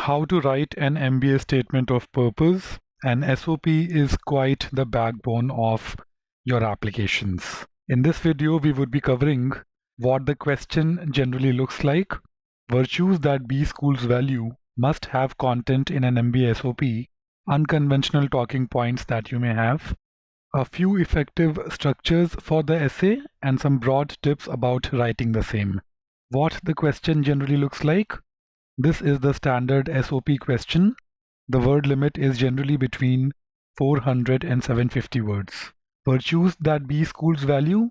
How to write an MBA statement of purpose. An SOP is quite the backbone of your applications. In this video, we would be covering what the question generally looks like, virtues that B schools value, must have content in an MBA SOP, unconventional talking points that you may have, a few effective structures for the essay, and some broad tips about writing the same. What the question generally looks like. This is the standard SOP question. The word limit is generally between 400 and 750 words. Virtues that B schools value.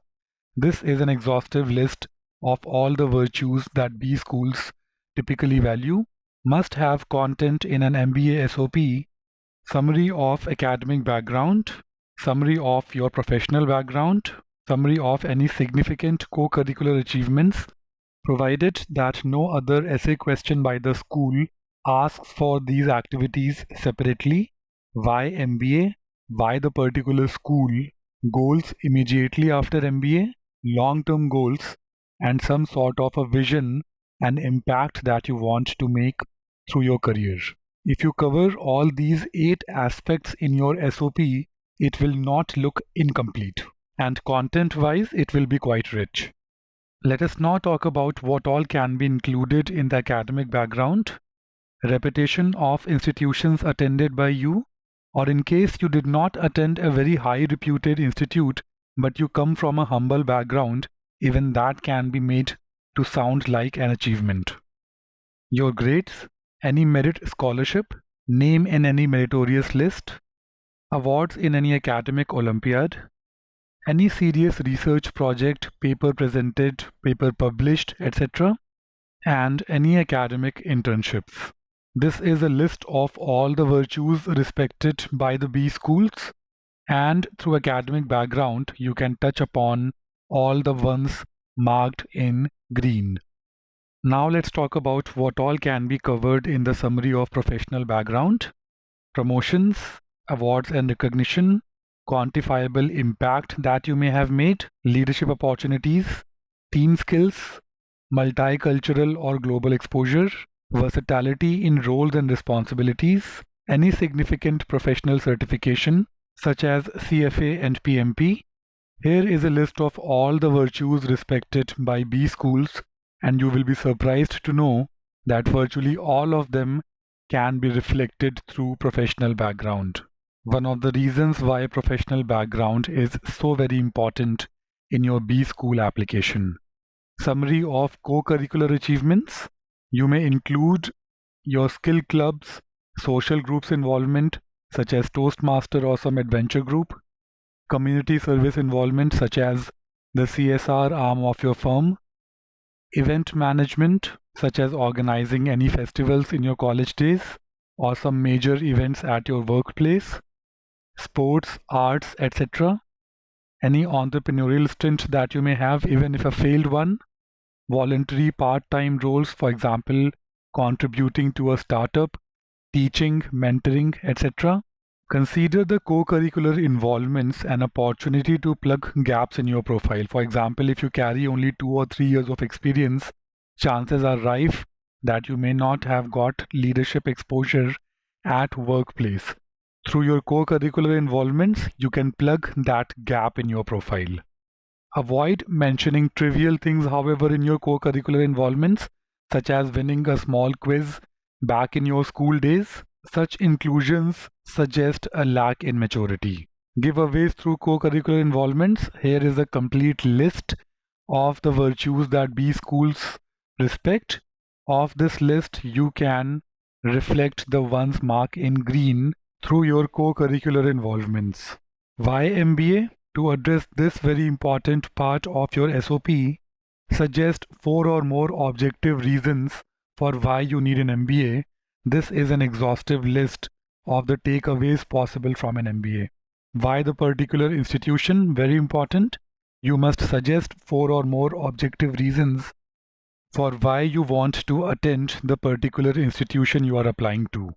This is an exhaustive list of all the virtues that B schools typically value. Must have content in an MBA SOP. Summary of academic background. Summary of your professional background. Summary of any significant co-curricular achievements, provided that no other essay question by the school asks for these activities separately. Why MBA? Why the particular school? Goals immediately after MBA, long-term goals, and some sort of a vision and impact that you want to make through your career. If you cover all these 8 aspects in your SOP, it will not look incomplete, and content-wise, it will be quite rich. Let us now talk about what all can be included in the academic background. Repetition of institutions attended by you, or in case you did not attend a very high reputed institute but you come from a humble background, even that can be made to sound like an achievement. Your grades, any merit scholarship, name in any meritorious list, awards in any academic Olympiad, any serious research project, paper presented, paper published, etc., and any academic internships. This is a list of all the virtues respected by the B schools, and through academic background, you can touch upon all the ones marked in green. Now let's talk about what all can be covered in the summary of professional background. Promotions, awards and recognition, quantifiable impact that you may have made, leadership opportunities, team skills, multicultural or global exposure, versatility in roles and responsibilities, any significant professional certification such as CFA and PMP. Here is a list of all the virtues respected by B schools, and you will be surprised to know that virtually all of them can be reflected through professional background. One of the reasons why professional background is so very important in your B school application. Summary of co-curricular achievements. You may include your skill clubs, social groups involvement such as Toastmaster or some adventure group, community service involvement such as the CSR arm of your firm, event management such as organizing any festivals in your college days or some major events at your workplace, sports, arts, etc. Any entrepreneurial stint that you may have, even if a failed one, voluntary part-time roles, for example, contributing to a startup, teaching, mentoring, etc. Consider the co-curricular involvements an opportunity to plug gaps in your profile. For example, if you carry only 2 or 3 years of experience, chances are rife that you may not have got leadership exposure at workplace. Through your co-curricular involvements, you can plug that gap in your profile. Avoid mentioning trivial things, however, in your co-curricular involvements, such as winning a small quiz back in your school days. Such inclusions suggest a lack in maturity. Giveaways through co-curricular involvements. Here is a complete list of the virtues that B schools respect. Of this list, you can reflect the ones marked in green through your co-curricular involvements. Why MBA? To address this very important part of your SOP, suggest 4 or more objective reasons for why you need an MBA. This is an exhaustive list of the takeaways possible from an MBA. Why the particular institution? Very important. You must suggest 4 or more objective reasons for why you want to attend the particular institution you are applying to.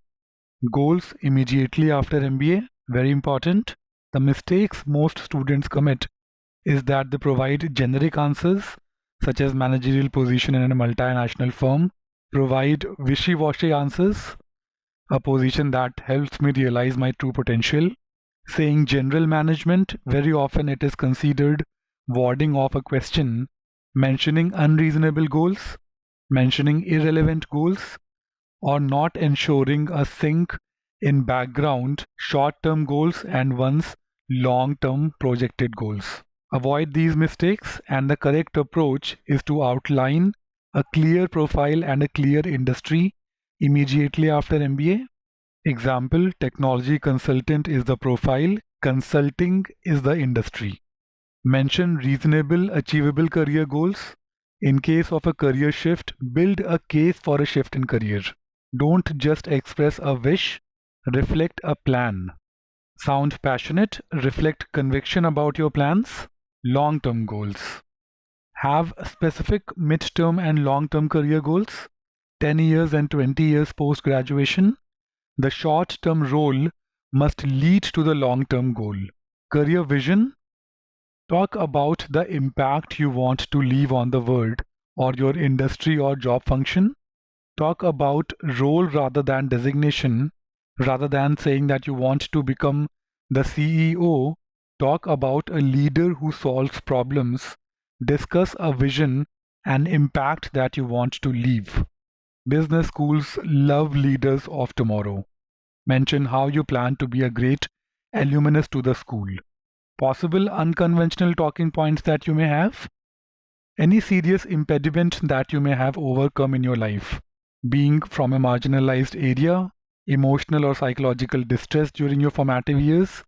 Goals immediately after MBA, very important. The mistakes most students commit is that they provide generic answers such as managerial position in a multinational firm, provide wishy-washy answers a position that helps me realize my true potential. Saying general management, very often it is considered warding off a question, mentioning unreasonable goals, mentioning irrelevant goals, or not ensuring a sync in background short-term goals and one's long-term projected goals. Avoid these mistakes, and the correct approach is to outline a clear profile and a clear industry immediately after MBA. Example, technology consultant is the profile, consulting is the industry. Mention reasonable, achievable career goals. In case of a career shift, build a case for a shift in career. Don't just express a wish, reflect a plan. Sound passionate, reflect conviction about your plans. Long-term goals. Have specific mid-term and long-term career goals. 10 years and 20 years post-graduation. The short-term role must lead to the long-term goal. Career vision. Talk about the impact you want to leave on the world or your industry or job function. Talk about role rather than designation. Rather than saying that you want to become the CEO, talk about a leader who solves problems. Discuss a vision and impact that you want to leave. Business schools love leaders of tomorrow. Mention how you plan to be a great alumnus to the school. Possible unconventional talking points that you may have. Any serious impediment that you may have overcome in your life. Being from a marginalized area, emotional or psychological distress during your formative years,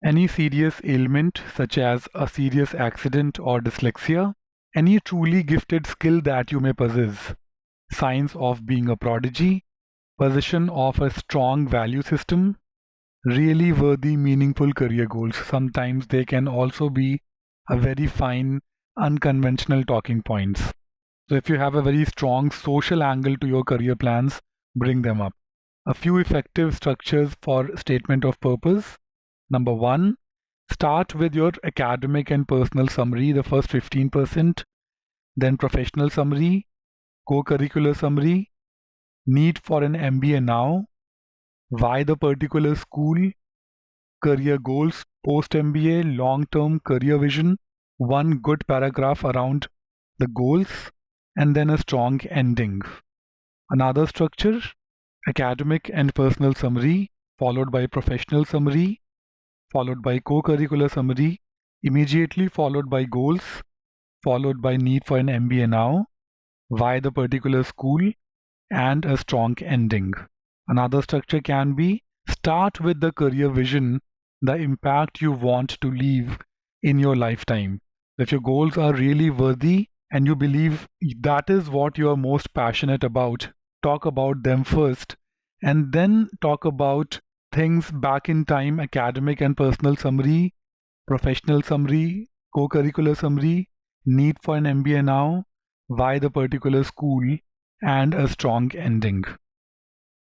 any serious ailment such as a serious accident or dyslexia, any truly gifted skill that you may possess, signs of being a prodigy, possession of a strong value system, really worthy, meaningful career goals. Sometimes they can also be a very fine, unconventional talking points. So if you have a very strong social angle to your career plans, bring them up. A few effective structures for statement of purpose. Number 1, start with your academic and personal summary, the first 15%, then professional summary, co-curricular summary, need for an MBA now, why the particular school, career goals, post-MBA, long-term career vision, one good paragraph around the goals, and then a strong ending. Another structure, academic and personal summary, followed by professional summary, followed by co-curricular summary, immediately followed by goals, followed by need for an MBA now, why the particular school, and a strong ending. Another structure can be start with the career vision, the impact you want to leave in your lifetime. If your goals are really worthy and you believe that is what you are most passionate about, talk about them first and then talk about things back in time, academic and personal summary, professional summary, co-curricular summary, need for an MBA now, why the particular school, and a strong ending.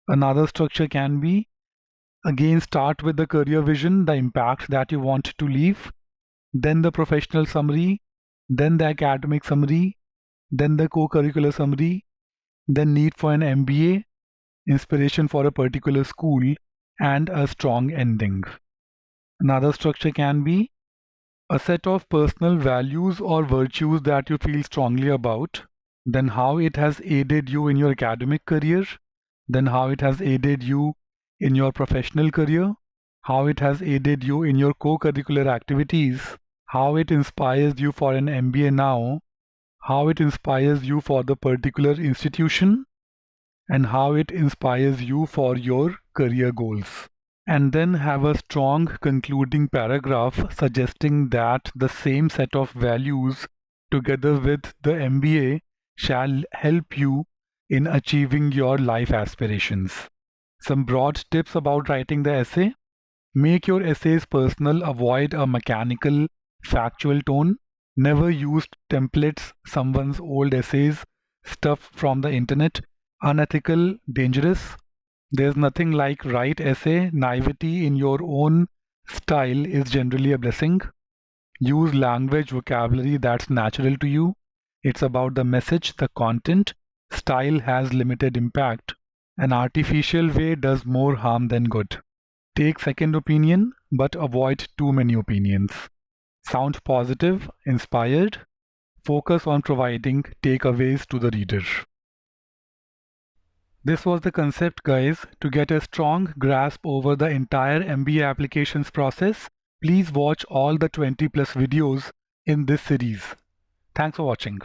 Another structure can be, again, start with the career vision, the impact that you want to leave, then the professional summary, then the academic summary, then the co-curricular summary, then need for an MBA, inspiration for a particular school, and a strong ending. Another structure can be a set of personal values or virtues that you feel strongly about, then how it has aided you in your academic career, then how it has aided you in your professional career, how it has aided you in your co-curricular activities, how it inspires you for an MBA now, how it inspires you for the particular institution, and how it inspires you for your career goals. And then have a strong concluding paragraph suggesting that the same set of values together with the MBA shall help you in achieving your life aspirations. Some broad tips about writing the essay. Make your essays personal, avoid a mechanical, factual tone. Never use templates, someone's old essays, stuff from the internet. Unethical, dangerous. There's nothing like write essay. Naivety in your own style is generally a blessing. Use language, vocabulary that's natural to you. It's about the message, the content. Style has limited impact. An artificial way does more harm than good. Take second opinion, but avoid too many opinions. Sound positive, inspired. Focus on providing takeaways to the reader. This was the concept, guys. To get a strong grasp over the entire MBA applications process, please watch all the 20+ videos in this series. Thanks for watching.